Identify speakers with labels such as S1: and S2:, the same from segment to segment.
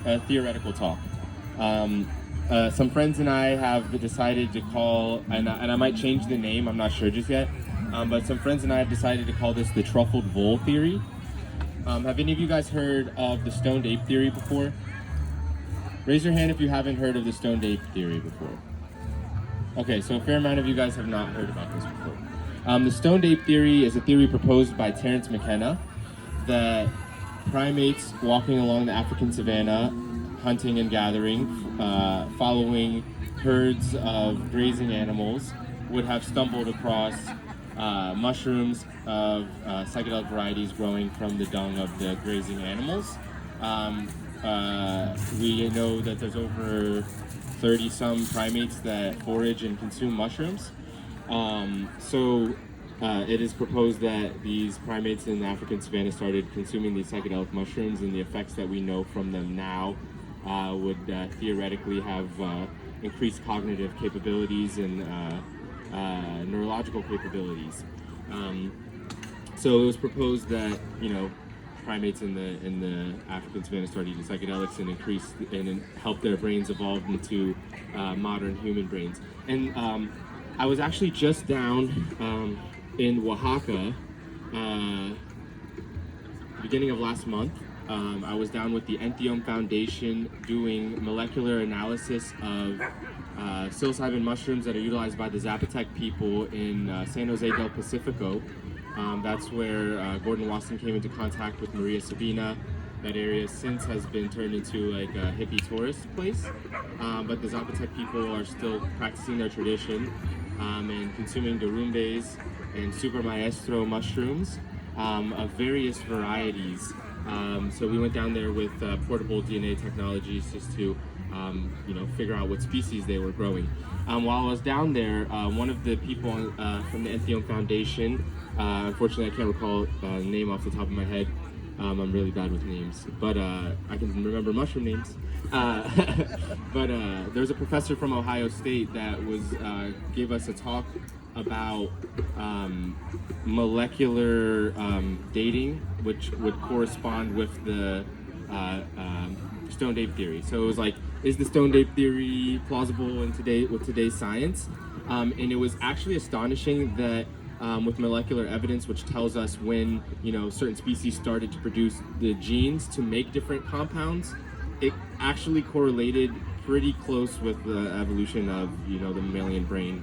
S1: a theoretical talk. Some friends and I have decided to call, and I might change the name, I'm not sure just yet, but some friends and I have decided to call this the truffled vole theory. Have any of you guys heard of the stoned ape theory before? Raise your hand if you haven't heard of the stoned ape theory before. Okay, so a fair amount of you guys have not heard about this before. The stoned ape theory is a theory proposed by Terence McKenna that primates walking along the African savanna, hunting and gathering, following herds of grazing animals, would have stumbled across mushrooms of psychedelic varieties growing from the dung of the grazing animals. We know that there's over 30-some primates that forage and consume mushrooms. It is proposed that these primates in the African savanna started consuming these psychedelic mushrooms, and the effects that we know from them now would theoretically have increased cognitive capabilities and neurological capabilities. So it was proposed that, you know, primates in the African savanna started eating psychedelics and increased and helped their brains evolve into modern human brains. And I was actually just down in Oaxaca, beginning of last month. I was down with the Entheome Foundation doing molecular analysis of psilocybin mushrooms that are utilized by the Zapotec people in San Jose del Pacifico. That's where Gordon Wasson came into contact with Maria Sabina. That area since has been turned into like a hippie tourist place, but the Zapotec people are still practicing their tradition and consuming derumbes and super maestro mushrooms of various varieties. So we went down there with portable DNA technologies just to figure out what species they were growing. While I was down there, one of the people from the Entheome Foundation, unfortunately I can't recall the name off the top of my head. I'm really bad with names, but I can remember mushroom names. But there was a professor from Ohio State that gave us a talk about molecular dating, which would correspond with the stoned ape theory. So it was like, is the stoned ape theory plausible with today's science? And it was actually astonishing that with molecular evidence, which tells us when certain species started to produce the genes to make different compounds, it actually correlated pretty close with the evolution of the mammalian brain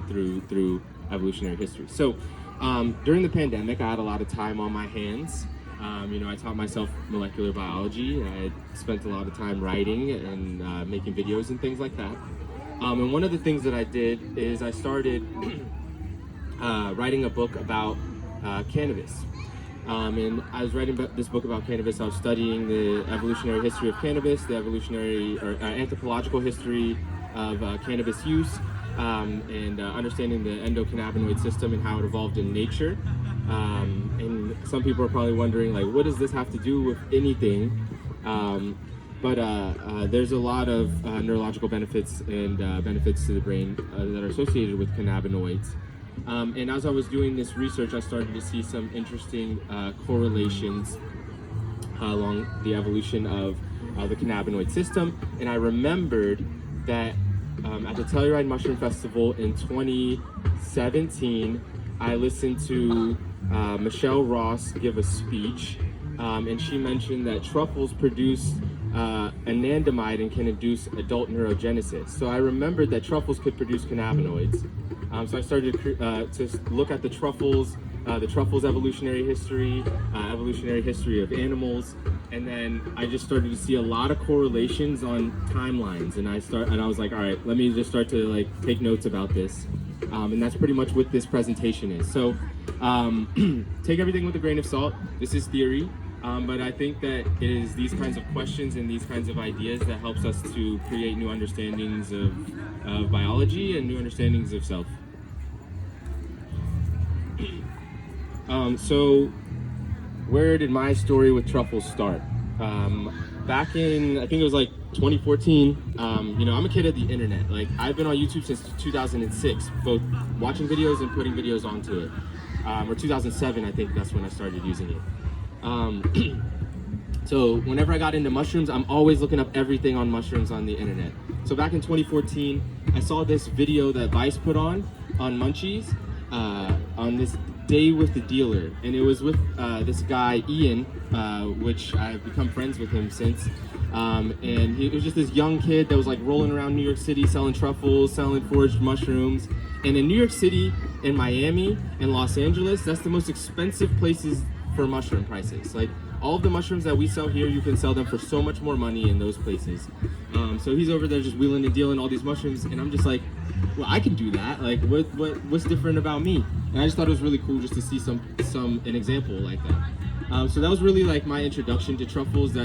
S1: through evolutionary history. So during the pandemic, I had a lot of time on my hands. I taught myself molecular biology. I spent a lot of time writing and making videos and things like that. And one of the things that I did is I started writing a book about cannabis. And I was writing this book about cannabis. I was studying the evolutionary history of cannabis, the evolutionary or anthropological history of cannabis use, and understanding the endocannabinoid system and how it evolved in nature. And some people are probably wondering, like, what does this have to do with anything? But there's a lot of neurological benefits and benefits to the brain that are associated with cannabinoids. And as I was doing this research, I started to see some interesting correlations along the evolution of the cannabinoid system. And I remembered that at the Telluride Mushroom Festival in 2017, I listened to Michelle Ross give a speech, and she mentioned that truffles produce anandamide and can induce adult neurogenesis. So I remembered that truffles could produce cannabinoids. So I started to look at the truffles evolutionary history of animals, and then I just started to see a lot of correlations on timelines. And I was like, all right, let me just start to take notes about this. And that's pretty much what this presentation is. So take everything with a grain of salt. This is theory. But I think that it is these kinds of questions and these kinds of ideas that helps us to create new understandings of biology and new understandings of self. So where did my story with truffles start? Back in, I think it was 2014, I'm a kid of the internet. I've been on YouTube since 2006, both watching videos and putting videos onto it. Or 2007, I think that's when I started using it. So whenever I got into mushrooms, I'm always looking up everything on mushrooms on the internet. So back in 2014, I saw this video that Vice put on Munchies, on this day with the dealer, and it was with this guy Ian, which I've become friends with him since. And he was just this young kid that was like rolling around New York City selling truffles, selling foraged mushrooms. And in New York City, in Miami, and Los Angeles, that's the most expensive places for mushroom prices. Like all of the mushrooms that we sell here, you can sell them for so much more money in those places. So he's over there just wheeling and dealing all these mushrooms, and I'm just like, well, I can do that. Like, what's different about me? And I just thought it was really cool just to see an example like that. So that was really like my introduction to truffles.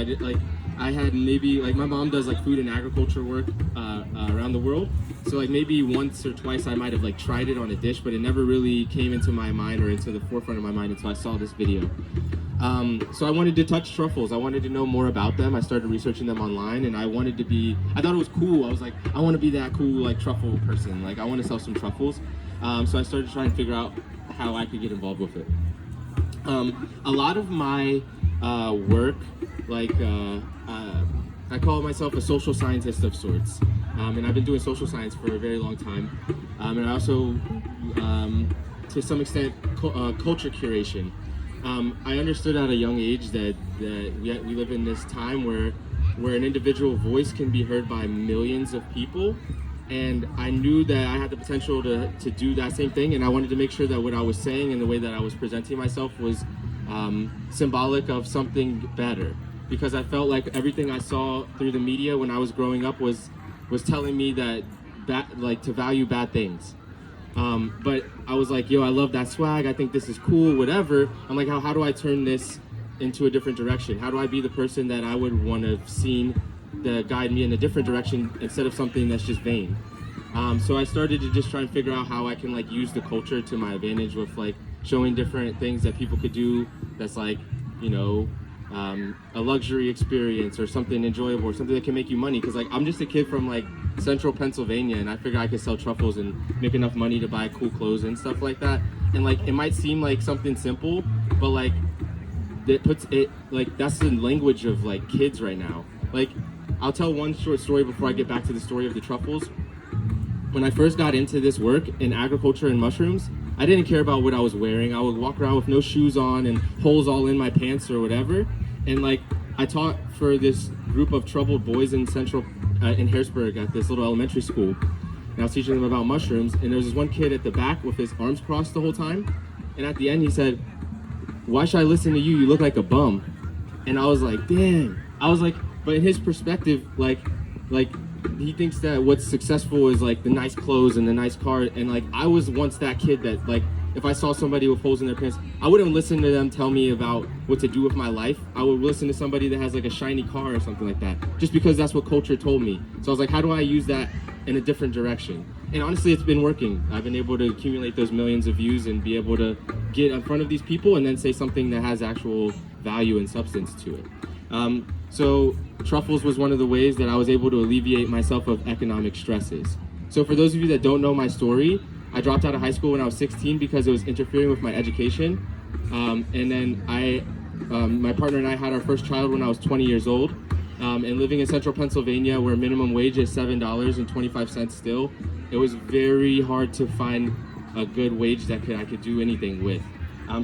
S1: I had maybe like my mom does like food and agriculture work around the world. So like maybe once or twice I might have like tried it on a dish, but it never really came into my mind or into the forefront of my mind until I saw this video. So I wanted to touch truffles. I wanted to know more about them. I started researching them online, and I thought it was cool. I was like, I want to be that cool like truffle person. Like I want to sell some truffles. So I started trying to figure out how I could get involved with it. A lot of my work, like I call myself a social scientist of sorts, and I've been doing social science for a very long time, and I also, to some extent, culture curation. I understood at a young age that we live in this time where an individual voice can be heard by millions of people, and I knew that I had the potential to do that same thing, and I wanted to make sure that what I was saying and the way that I was presenting myself was symbolic of something better, because I felt like everything I saw through the media when I was growing up was telling me that like to value bad things. But I was like, yo, I love that swag. I think this is cool, whatever. I'm like, how do I turn this into a different direction? How do I be the person that I would want to have seen that guide me in a different direction instead of something that's just vain? So I started to just try and figure out how I can like use the culture to my advantage with like showing different things that people could do that's like, you know, a luxury experience or something enjoyable or something that can make you money. Because like I'm just a kid from like central Pennsylvania, and I figured I could sell truffles and make enough money to buy cool clothes and stuff like that. And like it might seem like something simple, but like it puts it like that's the language of like kids right now. Like I'll tell one short story before I get back to the story of the truffles. When I first got into this work in agriculture and mushrooms, I didn't care about what I was wearing. I would walk around with no shoes on and holes all in my pants or whatever. And like I taught for this group of troubled boys in in Harrisburg at this little elementary school. And I was teaching them about mushrooms. And there was this one kid at the back with his arms crossed the whole time. And at the end he said, "Why should I listen to you? You look like a bum." And I was like, damn. I was like, but in his perspective, like he thinks that what's successful is like the nice clothes and the nice car, and like I was once that kid that like if I saw somebody with holes in their pants, I wouldn't listen to them tell me about what to do with my life. I would listen to somebody that has like a shiny car or something like that, just because that's what culture told me. So I was like, how do I use that in a different direction? And honestly, it's been working. I've been able to accumulate those millions of views and be able to get in front of these people and then say something that has actual value and substance to it. So truffles was one of the ways that I was able to alleviate myself of economic stresses. So for those of you that don't know my story, I dropped out of high school when I was 16 because it was interfering with my education. And then my partner and I had our first child when I was 20 years old. And living in central Pennsylvania where minimum wage is $7.25 still, it was very hard to find a good wage that I could do anything with.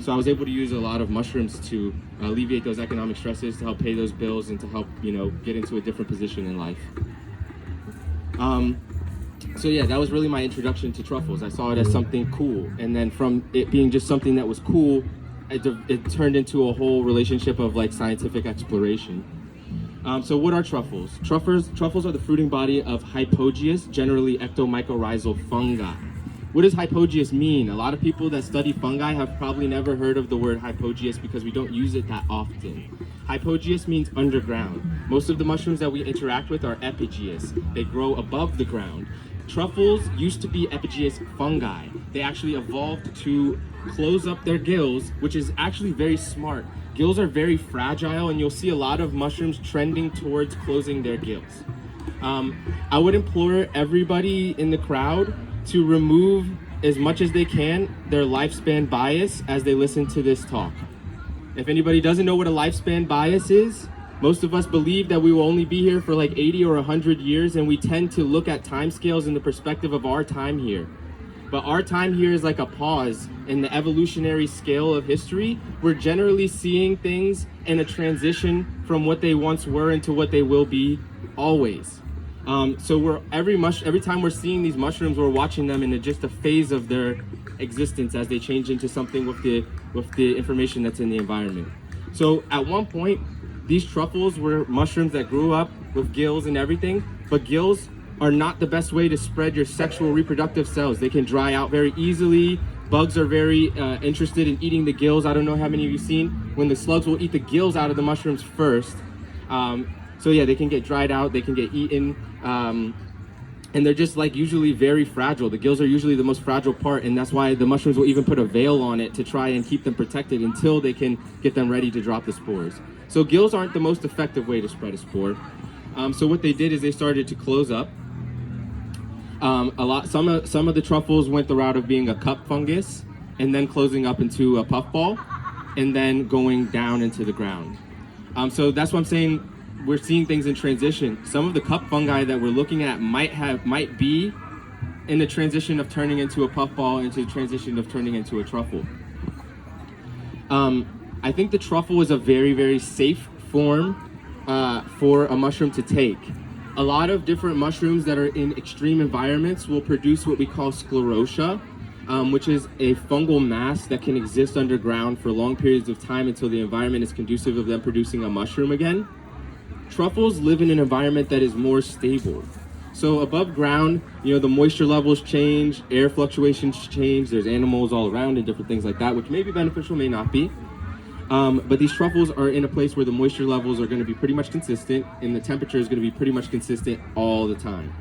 S1: So I was able to use a lot of mushrooms to alleviate those economic stresses, to help pay those bills, and to help, you know, get into a different position in life. So yeah, that was really my introduction to truffles. I saw it as something cool, and then from it being just something that was cool, it turned into a whole relationship of like scientific exploration. So what are truffles? Truffles are the fruiting body of hypogeous, generally ectomycorrhizal fungi. What does hypogeous mean? A lot of people that study fungi have probably never heard of the word hypogeous because we don't use it that often. Hypogeous means underground. Most of the mushrooms that we interact with are epigeous. They grow above the ground. Truffles used to be epigeous fungi. They actually evolved to close up their gills, which is actually very smart. Gills are very fragile, and you'll see a lot of mushrooms trending towards closing their gills. I would implore everybody in the crowd to remove as much as they can their lifespan bias as they listen to this talk. If anybody doesn't know what a lifespan bias is, Most of us believe that we will only be here for like 80 or 100 years, and we tend to look at timescales in the perspective of our time here. But our time here is like a pause in the evolutionary scale of history. We're generally seeing things in a transition from what they once were into what they will be always. So every time we're seeing these mushrooms, we're watching them in just a phase of their existence as they change into something with the information that's in the environment. So at one point, these truffles were mushrooms that grew up with gills and everything, but gills are not the best way to spread your sexual reproductive cells. They can dry out very easily. Bugs are very interested in eating the gills. I don't know how many of you seen when the slugs will eat the gills out of the mushrooms first. So yeah, they can get dried out, they can get eaten, and they're just like usually very fragile. The gills are usually the most fragile part, and that's why the mushrooms will even put a veil on it to try and keep them protected until they can get them ready to drop the spores. So gills aren't the most effective way to spread a spore. So what they did is they started to close up. Some of the truffles went the route of being a cup fungus and then closing up into a puffball and then going down into the ground. So that's what I'm saying. We're seeing things in transition. Some of the cup fungi that we're looking at might be in the transition of turning into a puffball, into the transition of turning into a truffle. I think the truffle is a very, very safe form for a mushroom to take. A lot of different mushrooms that are in extreme environments will produce what we call sclerotia, which is a fungal mass that can exist underground for long periods of time until the environment is conducive of them producing a mushroom again. Truffles live in an environment that is more stable. So above ground, the moisture levels change, air fluctuations change, there's animals all around and different things like that, which may be beneficial, may not be. But these truffles are in a place where the moisture levels are going to be pretty much consistent and the temperature is going to be pretty much consistent all the time.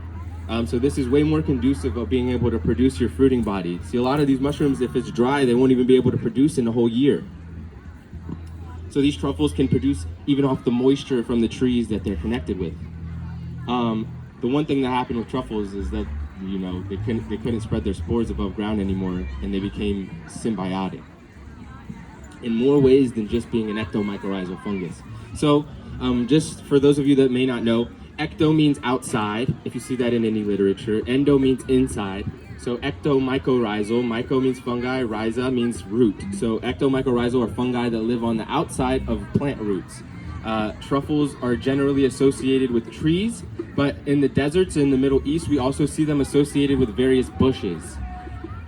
S1: So this is way more conducive of being able to produce your fruiting body. See, a lot of these mushrooms, if it's dry, they won't even be able to produce in a whole year. So these truffles can produce even off the moisture from the trees that they're connected with. The one thing that happened with truffles is that they couldn't spread their spores above ground anymore, and they became symbiotic in more ways than just being an ectomycorrhizal fungus. So just for those of you that may not know, ecto means outside, if you see that in any literature. Endo means inside. So ectomycorrhizal, myco means fungi, rhiza means root. So ectomycorrhizal are fungi that live on the outside of plant roots. Truffles are generally associated with trees, but in the deserts in the Middle East, we also see them associated with various bushes.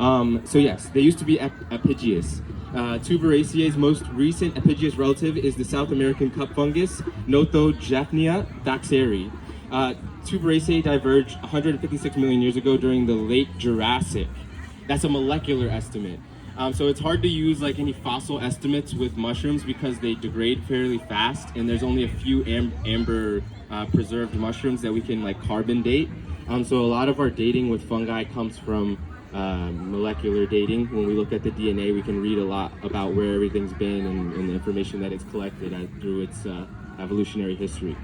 S1: So yes, they used to be epigeous. Tuberaceae's most recent epigeous relative is the South American cup fungus, Nothojaphnia daxeri. Tuberaceae diverged 156 million years ago during the late Jurassic. That's a molecular estimate. So it's hard to use like any fossil estimates with mushrooms because they degrade fairly fast, and there's only a few amber preserved mushrooms that we can like carbon date. So a lot of our dating with fungi comes from molecular dating. When we look at the DNA, we can read a lot about where everything's been and the information that it's collected through its evolutionary history.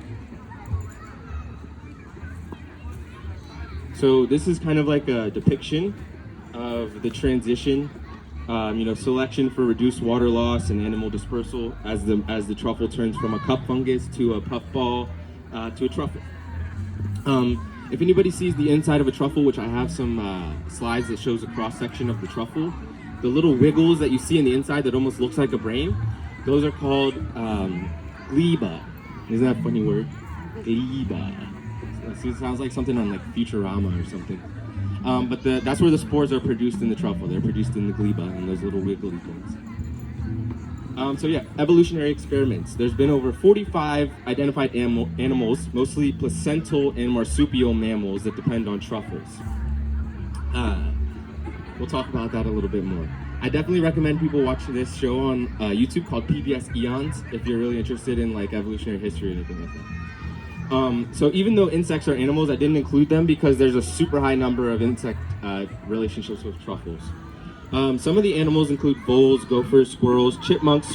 S1: So this is kind of like a depiction of the transition, selection for reduced water loss and animal dispersal as the truffle turns from a cup fungus to a puffball to a truffle. If anybody sees the inside of a truffle, which I have some slides that shows a cross-section of the truffle, the little wiggles that you see in the inside that almost looks like a brain, those are called gleba. Isn't that a funny word? Gleba. It sounds like something on like Futurama or something. But that's where the spores are produced in the truffle. They're produced in the gleba and those little wiggly things. So yeah, evolutionary experiments. There's been over 45 identified animals, mostly placental and marsupial mammals that depend on truffles. We'll talk about that a little bit more. I definitely recommend people watch this show on YouTube called PBS Eons if you're really interested in like evolutionary history or anything like that. So even though insects are animals, I didn't include them because there's a super high number of insect relationships with truffles. Some of the animals include voles, gophers, squirrels, chipmunks,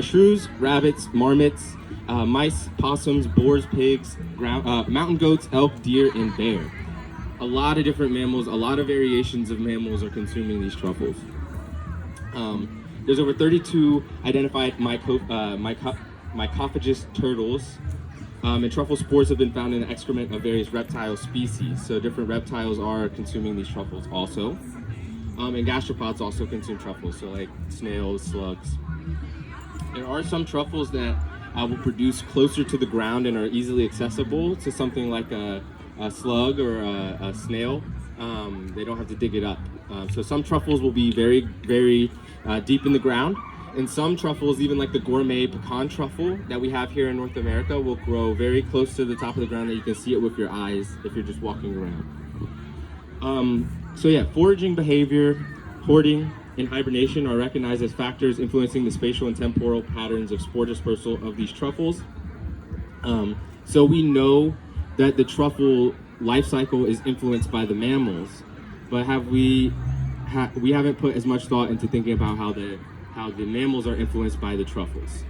S1: shrews, rabbits, marmots, mice, possums, boars, pigs, mountain goats, elk, deer, and bear. A lot of different mammals, a lot of variations of mammals are consuming these truffles. There's over 32 identified mycophagous turtles. And truffle spores have been found in the excrement of various reptile species. So different reptiles are consuming these truffles also. And gastropods also consume truffles, so like snails, slugs. There are some truffles that will produce closer to the ground and are easily accessible to something like a slug or a snail. They don't have to dig it up. So some truffles will be very, very deep in the ground. And some truffles, even like the gourmet pecan truffle that we have here in North America, will grow very close to the top of the ground that you can see it with your eyes if you're just walking around. So yeah, foraging behavior, hoarding, and hibernation are recognized as factors influencing the spatial and temporal patterns of spore dispersal of these truffles. So we know that the truffle life cycle is influenced by the mammals, but we haven't put as much thought into thinking about how the mammals are influenced by the truffles.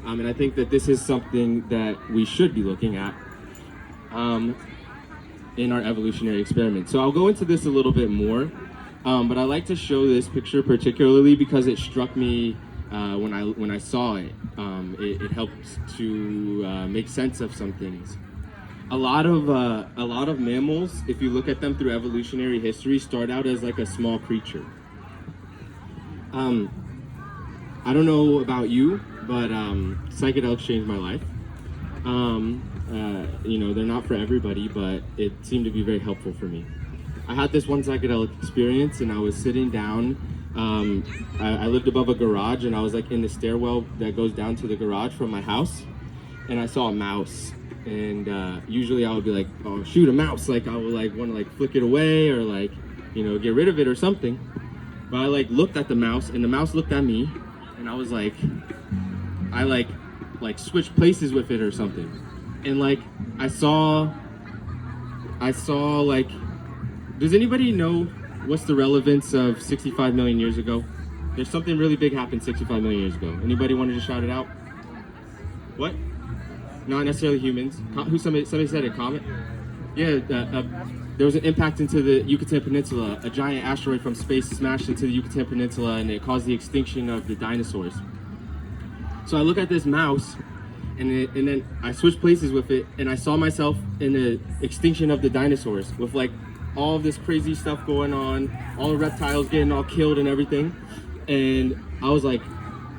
S1: And I think that this is something that we should be looking at in our evolutionary experiment. So I'll go into this a little bit more, but I like to show this picture particularly because it struck me when I saw it. It helps to make sense of some things. A lot of mammals, if you look at them through evolutionary history, start out as like a small creature. I don't know about you, but psychedelics changed my life. They're not for everybody, but it seemed to be very helpful for me. I had this one psychedelic experience, and I was sitting down. I lived above a garage, and I was like in the stairwell that goes down to the garage from my house, and I saw a mouse. And usually I would be like, oh shoot, a mouse, like I would like want to like flick it away or like get rid of it or something. But I like looked at the mouse, and the mouse looked at me, and I was like, I like switched places with it or something. And like I saw like, does anybody know what's the relevance of 65 million years ago? There's something really big happened 65 million years ago. Anybody wanted to shout it out? What? Not necessarily humans. Somebody said a comet? Yeah, there was an impact into the Yucatan Peninsula. A giant asteroid from space smashed into the Yucatan Peninsula, and it caused the extinction of the dinosaurs. So I look at this mouse, and then I switch places with it, and I saw myself in the extinction of the dinosaurs with like all of this crazy stuff going on, all the reptiles getting all killed and everything. And I was like,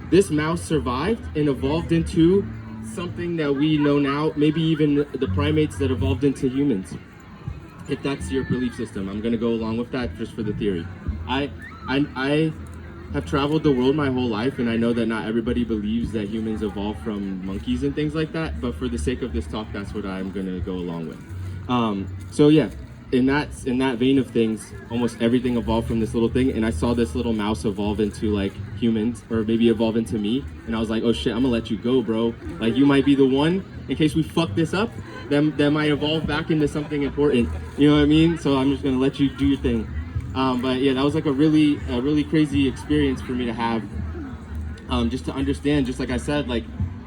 S1: this mouse survived and evolved into something that we know now, maybe even the primates that evolved into humans. If that's your belief system, I'm gonna go along with that just for the theory. I have traveled the world my whole life, and I know that not everybody believes that humans evolved from monkeys and things like that, but for the sake of this talk, that's what I'm gonna go along with. So yeah, in that vein of things, almost everything evolved from this little thing, and I saw this little mouse evolve into like humans, or maybe evolve into me, and I was like, oh shit, I'm gonna let you go, bro. Like, you might be the one, in case we fuck this up, then might evolve back into something important. You know what I mean? So I'm just gonna let you do your thing. But yeah, that was like a really crazy experience for me to have, just to understand, just like I said, like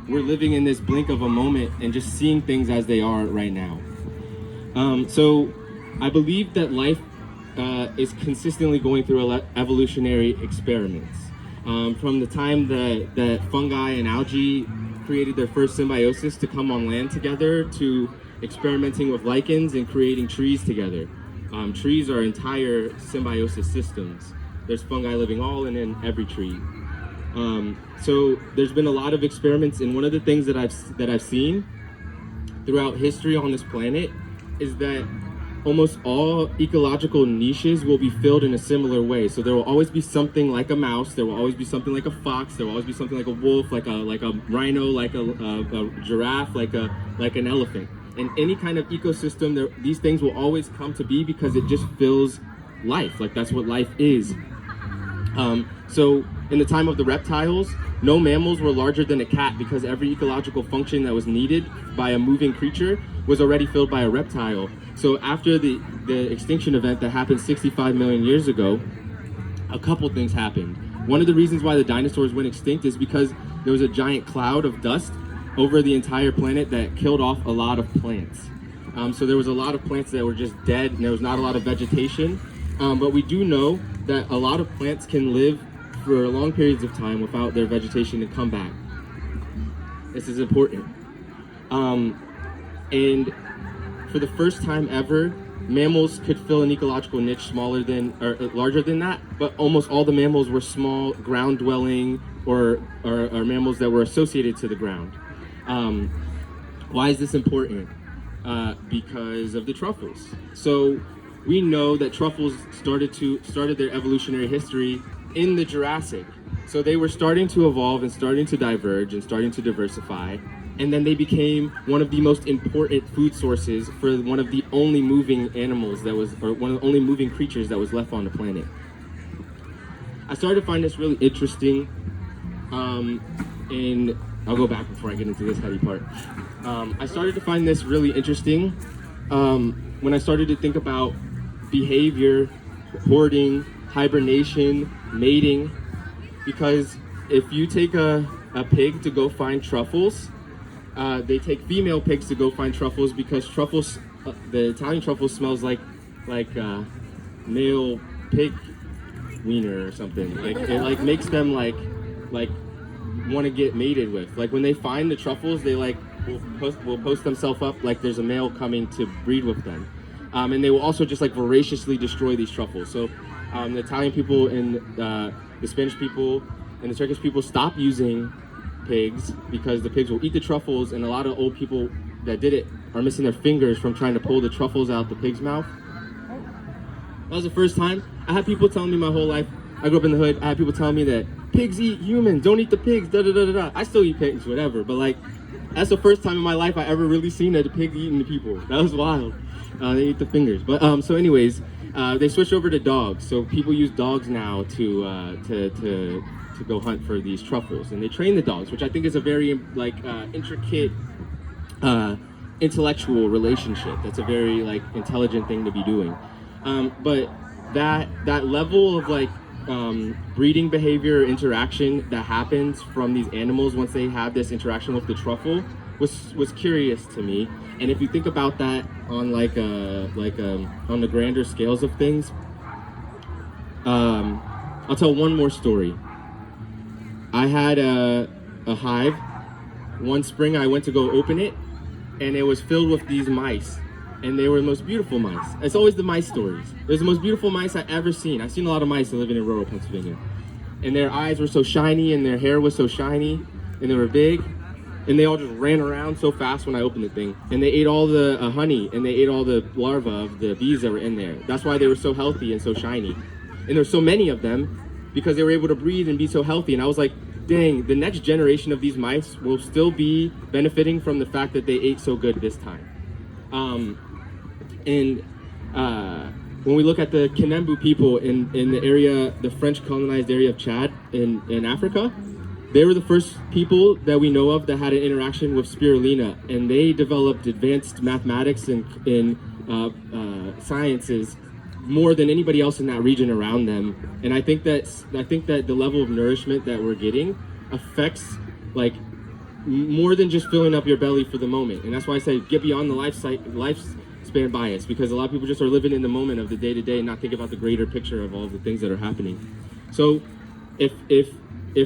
S1: we're living in this blink of a moment and just seeing things as they are right now. So I believe that life is consistently going through evolutionary experiments. From the time that fungi and algae created their first symbiosis to come on land together, to experimenting with lichens and creating trees together. Trees are entire symbiosis systems. There's fungi living all in every tree. So there's been a lot of experiments, and one of the things that I've seen throughout history on this planet is that almost all ecological niches will be filled in a similar way. So there will always be something like a mouse, there will always be something like a fox, there will always be something like a wolf, like a rhino, like a giraffe, like an elephant. In any kind of ecosystem, these things will always come to be because it just fills life. Like, that's what life is. So in the time of the reptiles, no mammals were larger than a cat because every ecological function that was needed by a moving creature was already filled by a reptile. So after the extinction event that happened 65 million years ago, a couple things happened. One of the reasons why the dinosaurs went extinct is because there was a giant cloud of dust over the entire planet that killed off a lot of plants. So there was a lot of plants that were just dead, and there was not a lot of vegetation. But we do know that a lot of plants can live for long periods of time without their vegetation to come back. This is important. And for the first time ever, mammals could fill an ecological niche smaller than or larger than that, but almost all the mammals were small, ground-dwelling, or mammals that were associated to the ground. Why is this important? Because of the truffles. So we know that truffles started their evolutionary history in the Jurassic. So they were starting to evolve and starting to diverge and starting to diversify. And then they became one of the most important food sources for one of the only moving animals that was, or one of the only moving creatures that was left on the planet. I started to find this really interesting, and I'll go back before I get into this heady part. I started to find this really interesting when I started to think about behavior, hoarding, hibernation, mating, because if you take a pig to go find truffles, they take female pigs to go find truffles because truffles, the Italian truffle smells like male pig wiener or something. Like it like makes them like want to get mated with. Like when they find the truffles, they like will post themselves up like there's a male coming to breed with them, and they will also just like voraciously destroy these truffles. So the Italian people and the Spanish people and the Turkish people stop using pigs because the pigs will eat the truffles, and a lot of old people that did it are missing their fingers from trying to pull the truffles out the pig's mouth. That was the first time. I had people telling me my whole life, I grew up in the hood, I had people telling me that pigs eat humans, don't eat the pigs, da da da da da. I still eat pigs, whatever, but like, that's the first time in my life I ever really seen that the pigs eating the people. That was wild. They eat the fingers. But so anyways, they switched over to dogs. So people use dogs now to go hunt for these truffles, and they train the dogs, which I think is a very like intricate intellectual relationship. That's a very like intelligent thing to be doing. But that level of like breeding behavior interaction that happens from these animals once they have this interaction with the truffle was curious to me. And if you think about that on on the grander scales of things, I'll tell one more story. I had a hive. One spring I went to go open it, and it was filled with these mice. And they were the most beautiful mice. It's always the mice stories. It was the most beautiful mice I've ever seen. I've seen a lot of mice living in rural Pennsylvania. And their eyes were so shiny, and their hair was so shiny, and they were big. And they all just ran around so fast when I opened the thing. And they ate all the honey, and they ate all the larvae of the bees that were in there. That's why they were so healthy and so shiny. And there's so many of them because they were able to breathe and be so healthy. And I was like, dang, the next generation of these mice will still be benefiting from the fact that they ate so good this time. When we look at the Kanembu people in the area, the French colonized area of Chad in Africa, they were the first people that we know of that had an interaction with spirulina, and they developed advanced mathematics and sciences more than anybody else in that region around them. And I think that the level of nourishment that we're getting affects like more than just filling up your belly for the moment. And that's why I say get beyond the lifespan bias, because a lot of people just are living in the moment of the day-to-day and not think about the greater picture of all of the things that are happening. So if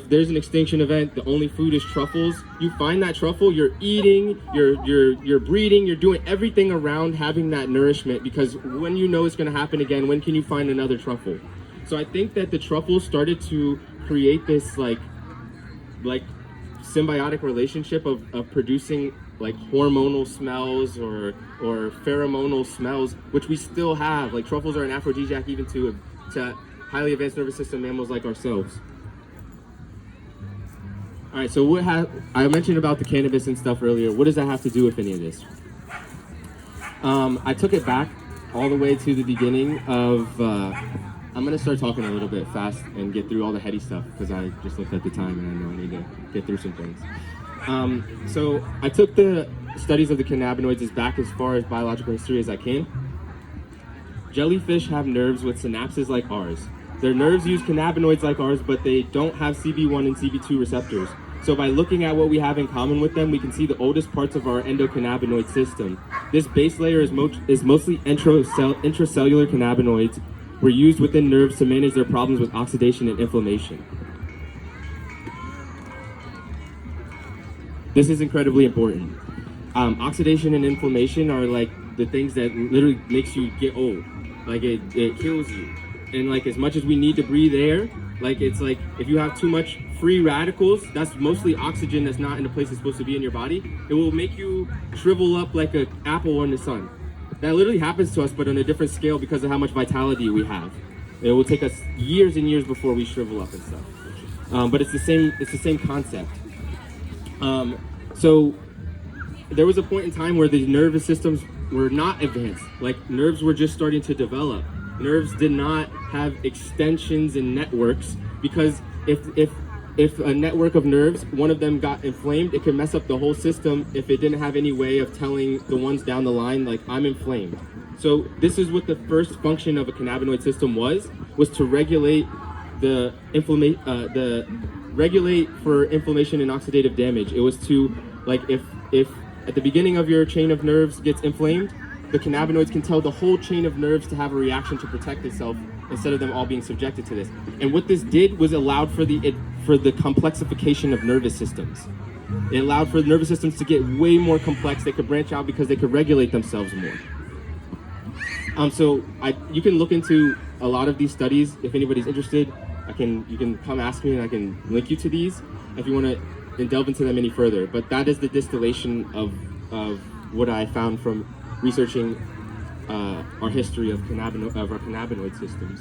S1: there's an extinction event, the only food is truffles, you find that truffle, you're eating, you're breeding, you're doing everything around having that nourishment, because when you know it's going to happen again, when can you find another truffle? So I think that the truffles started to create this like symbiotic relationship of producing like hormonal smells or pheromonal smells, which we still have. Like truffles are an aphrodisiac even to highly advanced nervous system mammals like ourselves. All right, so I mentioned about the cannabis and stuff earlier. What does that have to do with any of this? I took it back all the way to the beginning of, I'm gonna start talking a little bit fast and get through all the heady stuff because I just looked at the time and I know I need to get through some things. So I took the studies of the cannabinoids as back as far as biological history as I can. Jellyfish have nerves with synapses like ours. Their nerves use cannabinoids like ours, but they don't have CB1 and CB2 receptors. So by looking at what we have in common with them, we can see the oldest parts of our endocannabinoid system. This base layer is mostly intracellular cannabinoids were used within nerves to manage their problems with oxidation and inflammation. This is incredibly important. Oxidation and inflammation are like the things that literally makes you get old. Like it kills you. And like as much as we need to breathe air, like it's like if you have too much free radicals, that's mostly oxygen that's not in the place it's supposed to be in your body, it will make you shrivel up like an apple in the sun. That literally happens to us, but on a different scale because of how much vitality we have. It will take us years and years before we shrivel up and stuff. But it's the same concept. So there was a point in time where the nervous systems were not advanced. Like nerves were just starting to develop. Nerves did not have extensions and networks because if a network of nerves, one of them got inflamed, it could mess up the whole system if it didn't have any way of telling the ones down the line, like, I'm inflamed. So this is what the first function of a cannabinoid system was to regulate the regulate for inflammation and oxidative damage. It was to, like, if at the beginning of your chain of nerves gets inflamed, the cannabinoids can tell the whole chain of nerves to have a reaction to protect itself instead of them all being subjected to this. And what this did was allowed for the complexification of nervous systems. It allowed for the nervous systems to get way more complex. They could branch out because they could regulate themselves more. You can look into a lot of these studies if anybody's interested. You can come ask me and I can link you to these if you want to delve into them any further. But that is the distillation of what I found from researching our history of our cannabinoid systems.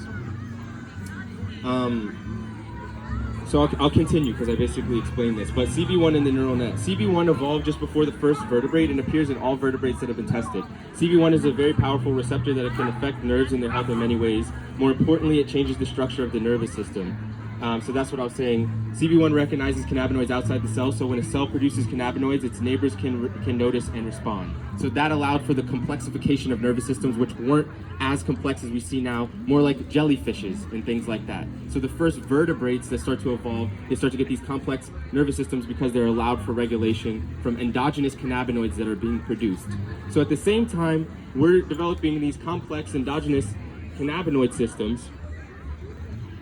S1: So I'll continue because I basically explained this. But CB1 and the neural net. CB1 evolved just before the first vertebrate and appears in all vertebrates that have been tested. CB1 is a very powerful receptor that can affect nerves and their health in many ways. More importantly, it changes the structure of the nervous system. So that's what I was saying. CB1 recognizes cannabinoids outside the cell, so when a cell produces cannabinoids, its neighbors can notice and respond. So that allowed for the complexification of nervous systems, which weren't as complex as we see now, more like jellyfishes and things like that. So the first vertebrates that start to evolve, they start to get these complex nervous systems because they're allowed for regulation from endogenous cannabinoids that are being produced. So at the same time, we're developing these complex endogenous cannabinoid systems.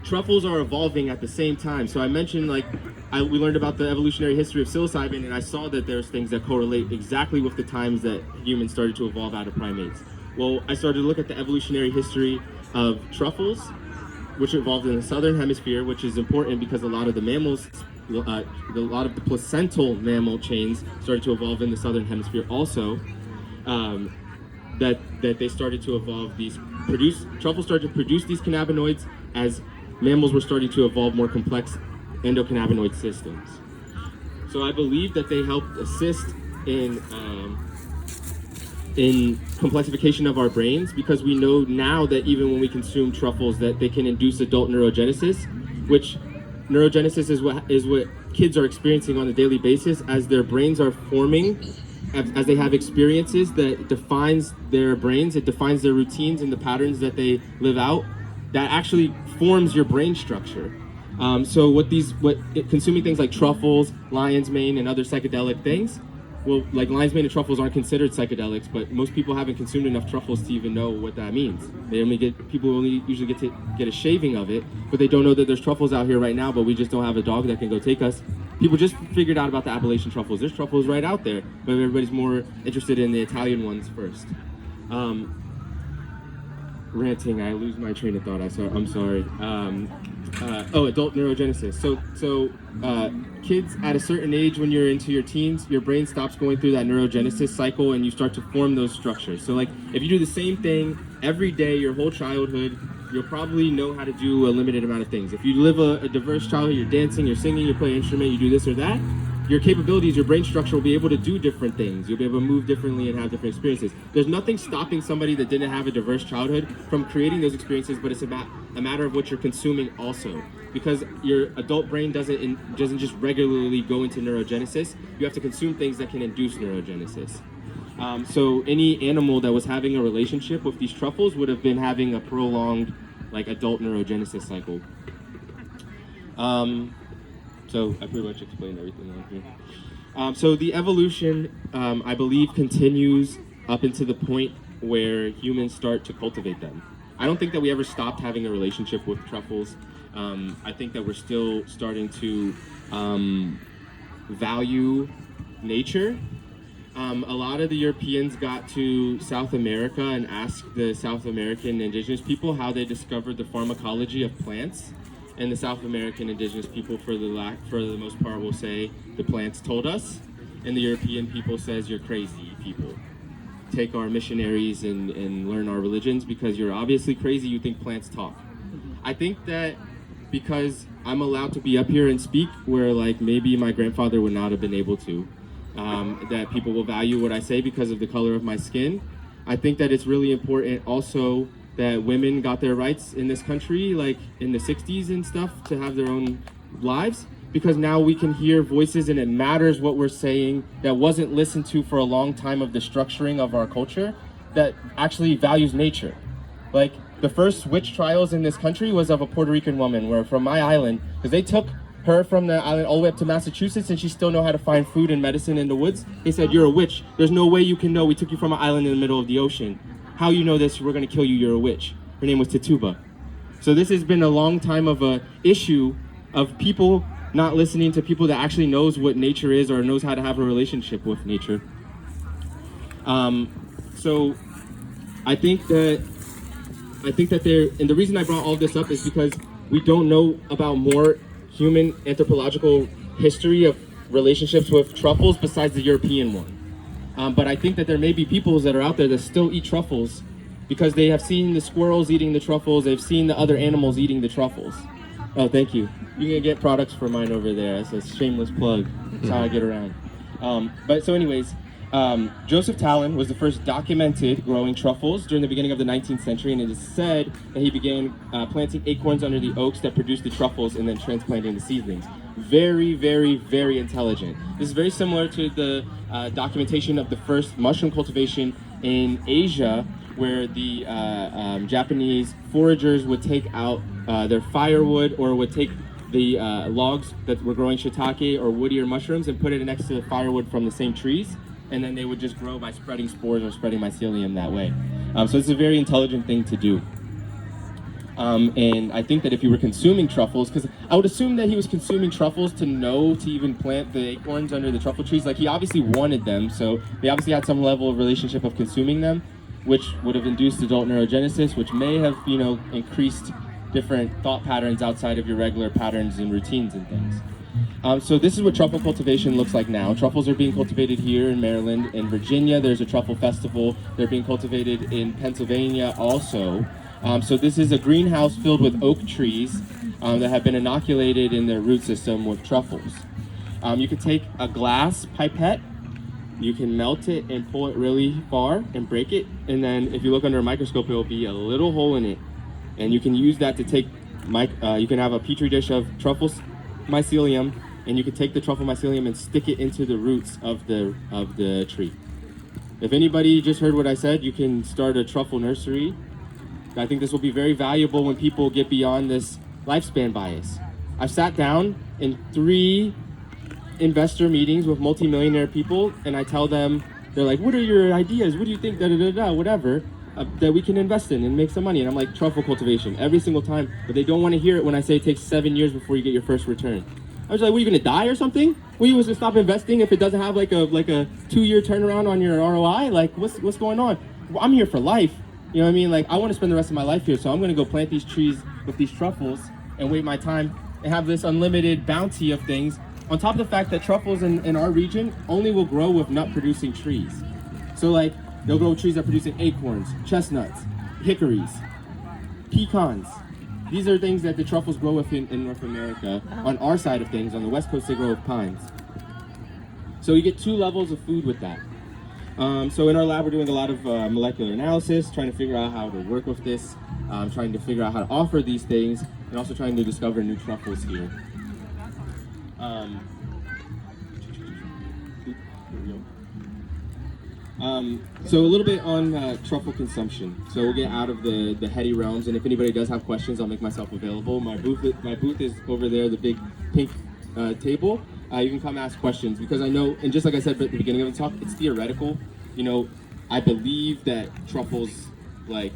S1: Truffles are evolving at the same time. So I mentioned, we learned about the evolutionary history of psilocybin, and I saw that there's things that correlate exactly with the times that humans started to evolve out of primates. Well, I started to look at the evolutionary history of truffles, which evolved in the southern hemisphere, which is important because a lot of the mammals, a lot of the placental mammal chains started to evolve in the southern hemisphere also. That they started to evolve truffles started to produce these cannabinoids as mammals were starting to evolve more complex endocannabinoid systems. So I believe that they helped assist in complexification of our brains, because we know now that even when we consume truffles that they can induce adult neurogenesis, which neurogenesis is what kids are experiencing on a daily basis as their brains are forming, as they have experiences that defines their brains, it defines their routines and the patterns that they live out. That actually forms your brain structure. So consuming things like truffles, lion's mane, and other psychedelic things, well, like lion's mane and truffles aren't considered psychedelics, but most people haven't consumed enough truffles to even know what that means. People only usually get to get a shaving of it, but they don't know that there's truffles out here right now, but we just don't have a dog that can go take us. People just figured out about the Appalachian truffles. There's truffles right out there, but everybody's more interested in the Italian ones first. Ranting, I lose my train of thought. I'm sorry. Adult neurogenesis. So kids at a certain age, when you're into your teens, your brain stops going through that neurogenesis cycle and you start to form those structures. So like if you do the same thing every day your whole childhood, you'll probably know how to do a limited amount of things. If you live a diverse childhood, you're dancing, you're singing, you play an instrument, you do this or that, your capabilities, your brain structure will be able to do different things. You'll be able to move differently and have different experiences. There's nothing stopping somebody that didn't have a diverse childhood from creating those experiences, but it's about a matter of what you're consuming also. Because your adult brain doesn't just regularly go into neurogenesis. You have to consume things that can induce neurogenesis. So any animal that was having a relationship with these truffles would have been having a prolonged, adult neurogenesis cycle. So I pretty much explained everything on here. So the evolution, I believe, continues up into the point where humans start to cultivate them. I don't think that we ever stopped having a relationship with truffles. I think that we're still starting to value nature. A lot of the Europeans got to South America and asked the South American indigenous people how they discovered the pharmacology of plants. And the South American indigenous people, for the most part, will say the plants told us. And the European people says, you're crazy people. Take our missionaries and learn our religions because you're obviously crazy, you think plants talk. I think that because I'm allowed to be up here and speak where like maybe my grandfather would not have been able to, that people will value what I say because of the color of my skin. I think that it's really important also that women got their rights in this country, like in the 60s and stuff, to have their own lives, because now we can hear voices and it matters what we're saying that wasn't listened to for a long time of the structuring of our culture that actually values nature. Like the first witch trials in this country was of a Puerto Rican woman, where from my island, because they took her from the island all the way up to Massachusetts and she still know how to find food and medicine in the woods. They said, you're a witch. There's no way you can know. We took you from an island in the middle of the ocean. How you know this? We're gonna kill you, you're a witch. Her name was Tituba. So this has been a long time of a issue of people not listening to people that actually knows what nature is or knows how to have a relationship with nature. So I think that there, and the reason I brought all this up is because we don't know about more human anthropological history of relationships with truffles besides the European one. But I think that there may be peoples that are out there that still eat truffles because they have seen the squirrels eating the truffles, they've seen the other animals eating the truffles. Oh, thank you. You can get products for mine over there. That's a shameless plug. That's how I get around. But so anyways, Joseph Talon was the first documented growing truffles during the beginning of the 19th century, and it is said that he began planting acorns under the oaks that produced the truffles and then transplanting the seedlings. Very, very, very intelligent. This is very similar to the documentation of the first mushroom cultivation in Asia, where the Japanese foragers would take out their firewood or would take the logs that were growing shiitake or woodier mushrooms and put it next to the firewood from the same trees, and then they would just grow by spreading spores or spreading mycelium that way. So it's a very intelligent thing to do. And I think that if you were consuming truffles, because I would assume that he was consuming truffles to know to even plant the acorns under the truffle trees. Like he obviously wanted them, so they obviously had some level of relationship of consuming them, which would have induced adult neurogenesis, which may have, increased different thought patterns outside of your regular patterns and routines and things. So this is what truffle cultivation looks like now. Truffles are being cultivated here in Maryland. In Virginia, there's a truffle festival. They're being cultivated in Pennsylvania also. So this is a greenhouse filled with oak trees that have been inoculated in their root system with truffles. You can take a glass pipette, you can melt it and pull it really far and break it, and then if you look under a microscope, it will be a little hole in it. And you can use that to take, you can have a petri dish of truffle mycelium, and you can take the truffle mycelium and stick it into the roots of the tree. If anybody just heard what I said, you can start a truffle nursery. I think this will be very valuable when people get beyond this lifespan bias. I've sat down in 3 investor meetings with multimillionaire people, and I tell them, they're like, what are your ideas? What do you think, whatever, that we can invest in and make some money? And I'm like, truffle cultivation, every single time, but they don't want to hear it when I say it takes 7 years before you get your first return. I was like, what, are you gonna die or something? Well, you was to stop investing if it doesn't have like a 2-year turnaround on your ROI? Like, what's going on? Well, I'm here for life. You know what I mean? Like, I want to spend the rest of my life here, so I'm going to go plant these trees with these truffles and wait my time and have this unlimited bounty of things. On top of the fact that truffles in our region only will grow with nut-producing trees. So, like, they'll grow trees that produce acorns, chestnuts, hickories, pecans. These are things that the truffles grow with in North America. On our side of things, on the West Coast, they grow with pines. So you get 2 levels of food with that. So in our lab, we're doing a lot of molecular analysis, trying to figure out how to work with this, trying to figure out how to offer these things, and also trying to discover new truffles here. So a little bit on truffle consumption. So we'll get out of the heady realms, and if anybody does have questions, I'll make myself available. My booth is over there, the big pink table. You can come ask questions, because I know, and just like I said at the beginning of the talk, it's theoretical. I believe that truffles, like,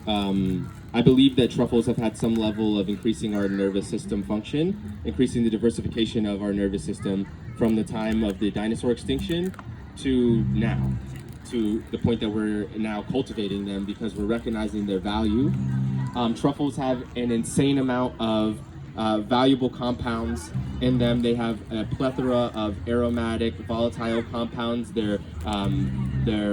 S1: I believe that truffles have had some level of increasing our nervous system function, increasing the diversification of our nervous system from the time of the dinosaur extinction to now, to the point that we're now cultivating them because we're recognizing their value. Truffles have an insane amount of valuable compounds in them. They have a plethora of aromatic, volatile compounds. Their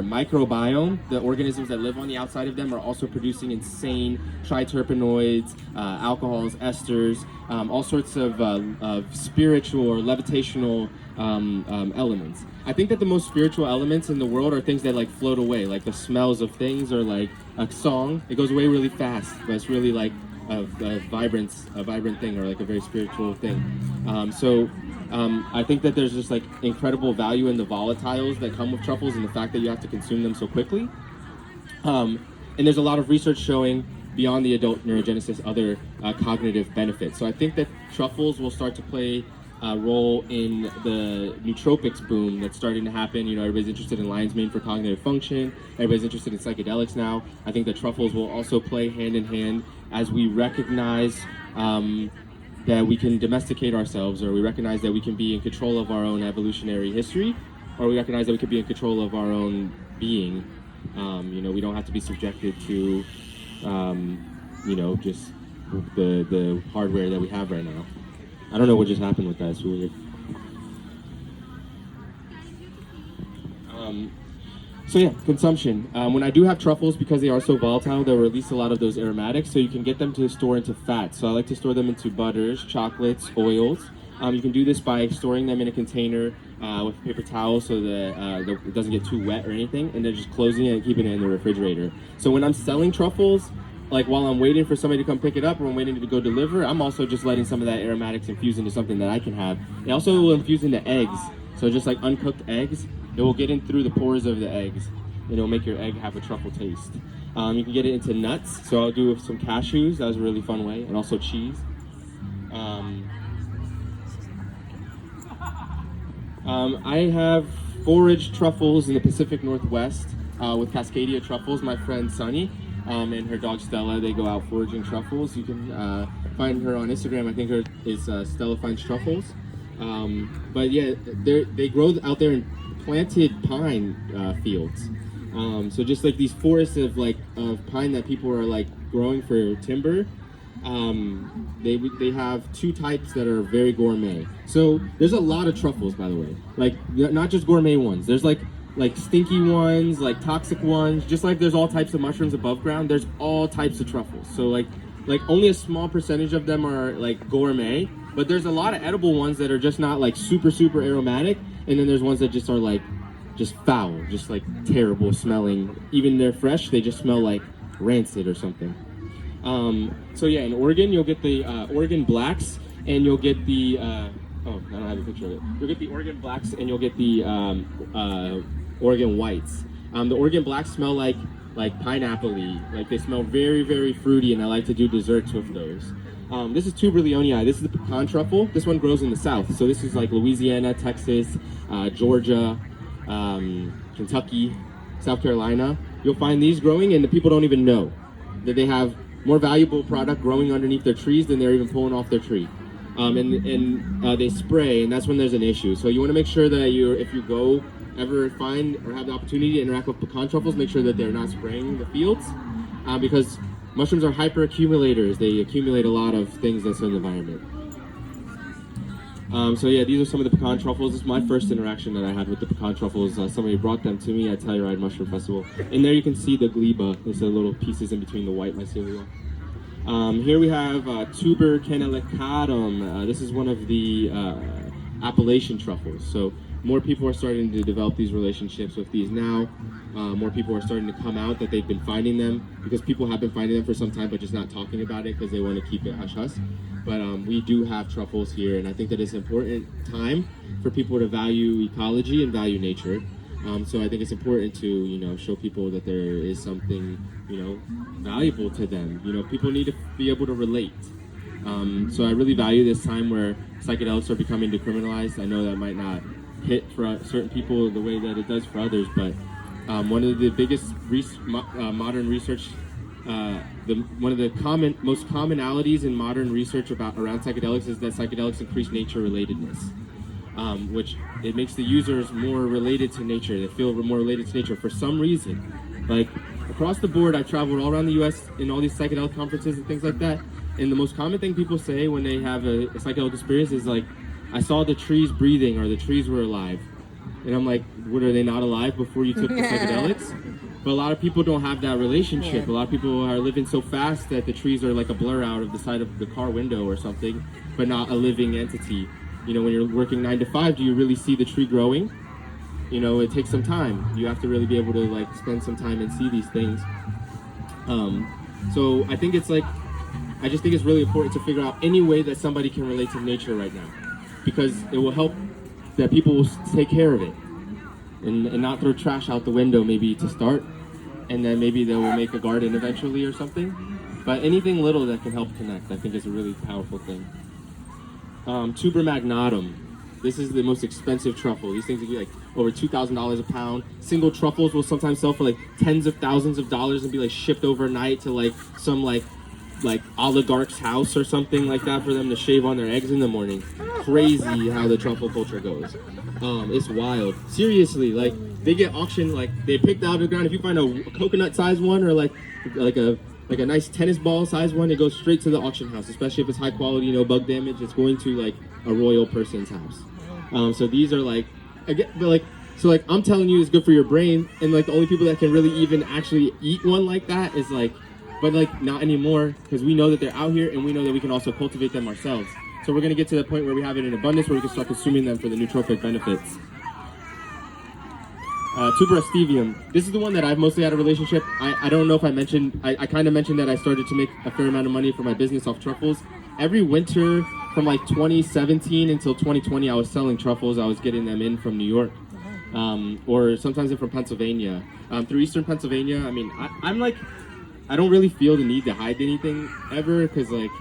S1: microbiome, the organisms that live on the outside of them, are also producing insane triterpenoids, alcohols, esters, all sorts of spiritual or levitational elements. I think that the most spiritual elements in the world are things that like float away, like the smells of things, or like a song. It goes away really fast, but it's really like a vibrant thing, or like a very spiritual thing. I think that there's just like incredible value in the volatiles that come with truffles, and the fact that you have to consume them so quickly. And there's a lot of research showing beyond the adult neurogenesis other cognitive benefits. So I think that truffles will start to play a role in the nootropics boom that's starting to happen. You know, everybody's interested in lion's mane for cognitive function. Everybody's interested in psychedelics now. I think that truffles will also play hand in hand as we recognize that we can domesticate ourselves, or we recognize that we can be in control of our own evolutionary history, or we recognize that we can be in control of our own being. You know, we don't have to be subjected to, you know, just the hardware that we have right now. I don't know what just happened with that. It's weird. So yeah, consumption. When I do have truffles, because they are so volatile, they'll release a lot of those aromatics, so you can get them to store into fat. So I like to store them into butters, chocolates, oils. You can do this by storing them in a container with a paper towel so that it doesn't get too wet or anything, and then just closing it and keeping it in the refrigerator. So when I'm selling truffles, like while I'm waiting for somebody to come pick it up, or I'm waiting to go deliver, I'm also just letting some of that aromatics infuse into something that I can have. It also will infuse into eggs. So just like uncooked eggs, it will get in through the pores of the eggs, and it'll make your egg have a truffle taste. You can get it into nuts, so I'll do some cashews. That was a really fun way, and also cheese. I have foraged truffles in the Pacific Northwest with Cascadia truffles. My friend Sunny and her dog Stella, they go out foraging truffles. You can find her on Instagram. I think her is Stella Finds Truffles. But yeah, they grow out there in planted pine fields. So just like these forests of pine that people are like growing for timber. They have two types that are very gourmet. So there's a lot of truffles, by the way. Like not just gourmet ones. There's like stinky ones, like toxic ones. Just like there's all types of mushrooms above ground, there's all types of truffles. So like only a small percentage of them are like gourmet, but there's a lot of edible ones that are just not like super aromatic, and then there's ones that just are like just foul, just like terrible smelling. Even they're fresh, they just smell like rancid or something. So yeah, in Oregon, you'll get the Oregon blacks, and you'll get the oh, I don't have a picture of it. You'll get the Oregon blacks, and you'll get the Oregon whites. The Oregon blacks smell like pineapple-y. Like they smell very fruity, and I like to do desserts with those. This is Tuberleonii. This is the pecan truffle. This one grows in the south. So this is like Louisiana, Texas, Georgia, Kentucky, South Carolina. You'll find these growing, and the people don't even know that they have more valuable product growing underneath their trees than they're even pulling off their tree. And they spray, and that's when there's an issue. So you want to make sure that if you go ever find or have the opportunity to interact with pecan truffles, make sure that they're not spraying the fields, because mushrooms are hyper accumulators. They accumulate a lot of things that's in the environment. So yeah, these are some of the pecan truffles. This is my first interaction that I had with the pecan truffles. Somebody brought them to me at Telluride Mushroom Festival. And there you can see the gleba. There's the little pieces in between the white mycelium. Here we have Tuber canalicatum. This is one of the Appalachian truffles. So more people are starting to develop these relationships with these now. More people are starting to come out that they've been finding them, because people have been finding them for some time but just not talking about it because they want to keep it hush-hush. But we do have truffles here, and I think that it's an important time for people to value ecology and value nature. So I think it's important to, show people that there is something, valuable to them. People need to be able to relate. So I really value this time where psychedelics are becoming decriminalized. I know that might not hit for certain people the way that it does for others, but one of the biggest modern research one of the most commonalities in modern research around psychedelics is that psychedelics increase nature relatedness, which it makes the users more related to nature. They feel more related to nature for some reason. Like across the board, I've traveled all around the U.S. in all these psychedelic conferences and things like that. And the most common thing people say when they have a psychedelic experience is like, "I saw the trees breathing," or "the trees were alive." And I'm like, what, are they not alive before you took the psychedelics? But a lot of people don't have that relationship. A lot of people are living so fast that the trees are like a blur out of the side of the car window or something, but not a living entity. You know, when you're working 9 to 5, do you really see the tree growing? You know, it takes some time. You have to really be able to like spend some time and see these things. So I think I just think it's really important to figure out any way that somebody can relate to nature right now, because it will help that people will take care of it and not throw trash out the window maybe to start, and then maybe they will make a garden eventually or something. But anything little that can help connect, I think, is a really powerful thing. Tuber magnatum. This is the most expensive truffle. These things will be like over $2,000 a pound. Single truffles will sometimes sell for like tens of thousands of dollars and be like shipped overnight to like some like oligarch's house or something like that for them to shave on their eggs in the morning. Crazy how the truffle culture goes. It's wild. Seriously, like they get auctioned, like they picked out of the ground. If you find a coconut sized one or like a nice tennis ball sized one, it goes straight to the auction house. Especially if it's high quality, no bug damage. It's going to like a royal person's house. So these are like, I'm telling you, it's good for your brain, and like the only people that can really even actually eat one like that is like. But like not anymore, because we know that they're out here and we know that we can also cultivate them ourselves. So we're going to get to the point where we have it in abundance, where we can start consuming them for the nootropic benefits. Tuber stevium. This is the one that I've mostly had a relationship. I don't know if I mentioned, I kind of mentioned that I started to make a fair amount of money for my business off truffles. Every winter from like 2017 until 2020, I was selling truffles. I was getting them in from New York. Or sometimes from Pennsylvania. Through Eastern Pennsylvania, I mean, I don't really feel the need to hide anything ever, because like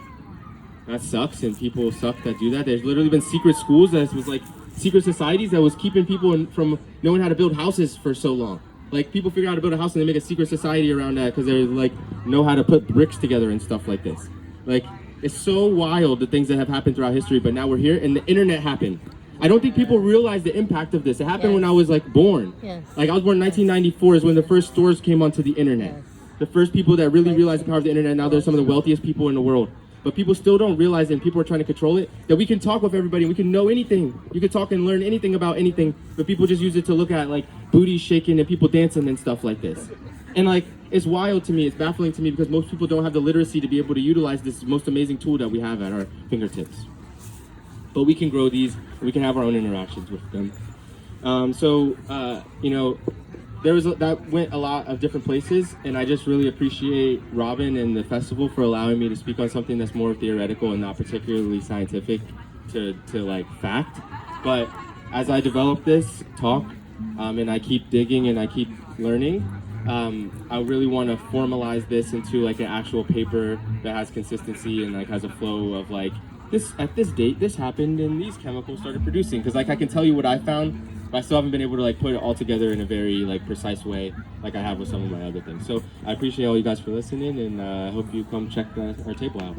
S1: that sucks and people suck that do that. There's literally been secret schools that was like secret societies that was keeping people from knowing how to build houses for so long. Like people figure out how to build a house and they make a secret society around that because they like know how to put bricks together and stuff like this. Like it's so wild the things that have happened throughout history, but now we're here and the internet happened. I don't think people realize the impact of this. It happened when I was like born. Like I was born in 1994 is when the first stores came onto the internet. The first people that really realized the power of the internet. Now they're some of the wealthiest people in the world. But people still don't realize, and people are trying to control it, that we can talk with everybody and we can know anything. You can talk and learn anything about anything, but people just use it to look at like booties shaking and people dancing and stuff like this. And like, it's wild to me, it's baffling to me, because most people don't have the literacy to be able to utilize this most amazing tool that we have at our fingertips. But we can grow these, and we can have our own interactions with them. You know, that went a lot of different places, and I just really appreciate Robin and the festival for allowing me to speak on something that's more theoretical and not particularly scientific to like fact. But as I develop this talk, and I keep digging and I keep learning, I really want to formalize this into like an actual paper that has consistency and like has a flow of like, this at this date this happened and these chemicals started producing, because like I can tell you what I found, but I still haven't been able to like put it all together in a very like precise way like I have with some of my other things. So I appreciate all you guys for listening, and I hope you come check our table out.